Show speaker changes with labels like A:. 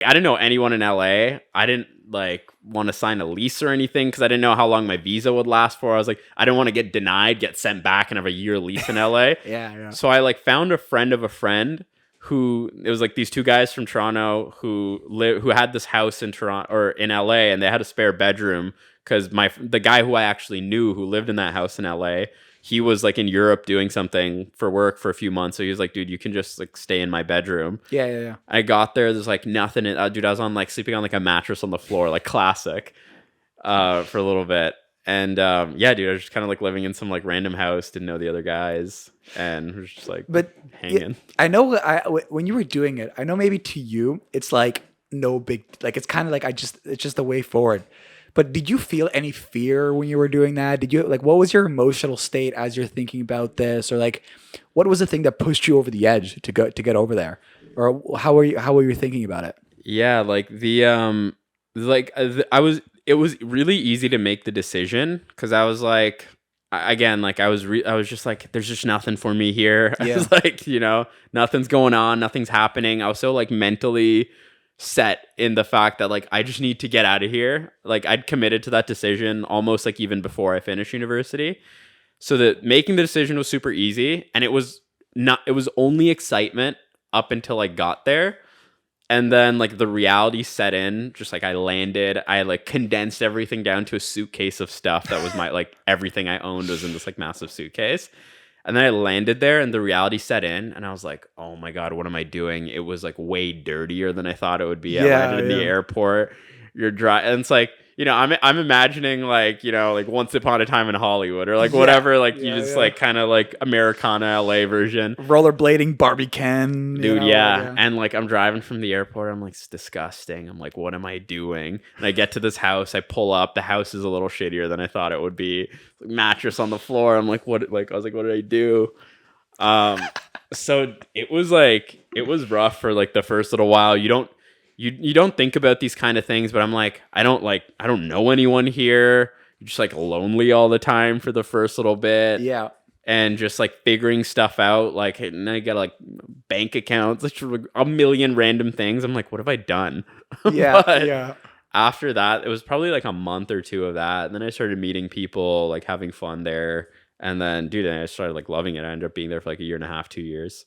A: I didn't know anyone in LA. I didn't like want to sign a lease or anything because I didn't know how long my visa would last for. I was like, I didn't want to get denied, get sent back, and have a year lease in LA.
B: Yeah, yeah.
A: So I like found a friend of a friend who it was like these two guys from Toronto who had this house in Toronto or in LA, and they had a spare bedroom because the guy who I actually knew who lived in that house in LA, he was like in Europe doing something for work for a few months. So he was like, dude, you can just like stay in my bedroom.
B: Yeah, yeah, yeah.
A: I got there. There's like nothing. Dude, I was on like sleeping on like a mattress on the floor, like classic, for a little bit. And yeah, dude, I was just kind of like living in some like random house, didn't know the other guys, and was just like
B: But
A: hanging.
B: I know when you were doing it, I know maybe to you it's like no big, like it's kind of like it's just the way forward. But did you feel any fear when you were doing that? Did you like what was your emotional state as you're thinking about this, or like what was the thing that pushed you over the edge to get over there, or how were you thinking about it?
A: Yeah, like I was. It was really easy to make the decision because I was like, again, like I was just like, there's just nothing for me here. I
B: Yeah.
A: was like, nothing's going on, nothing's happening. I was so like mentally set in the fact that like I just need to get out of here. Like I'd committed to that decision almost like even before I finished university. So that making the decision was super easy, and it was only excitement up until I got there. And then like the reality set in, just like I landed, I like condensed everything down to a suitcase of stuff that was my like everything I owned was in this like massive suitcase. And then I landed there and the reality set in and I was like, oh my God, what am I doing? It was like way dirtier than I thought it would be. I
B: Yeah,
A: landed in the
B: yeah.
A: airport. You're dry. And it's like, I'm imagining like, like Once Upon a Time in Hollywood or like
B: Yeah,
A: whatever, like you
B: yeah,
A: just
B: yeah.
A: like kind of like Americana LA version.
B: Rollerblading, Barbie Ken,
A: Dude,
B: like,
A: yeah. And like I'm driving from the airport, I'm like, it's disgusting. I'm like, what am I doing? And I get to this house, I pull up, the house is a little shittier than I thought it would be. Mattress on the floor. I'm like, what I was like, what did I do? So it was rough for like the first little while. You don't think about these kind of things, but I'm like, I don't know anyone here. You're just like lonely all the time for the first little bit.
B: yeah,
A: And just like figuring stuff out, like and then I got like bank accounts, like a million random things. I'm like, what have I done?
B: yeah,
A: But
B: yeah.
A: after that, it was probably like a month or two of that. And then I started meeting people, like having fun there. And then, dude, I started like loving it. I ended up being there for like a year and a half, 2 years.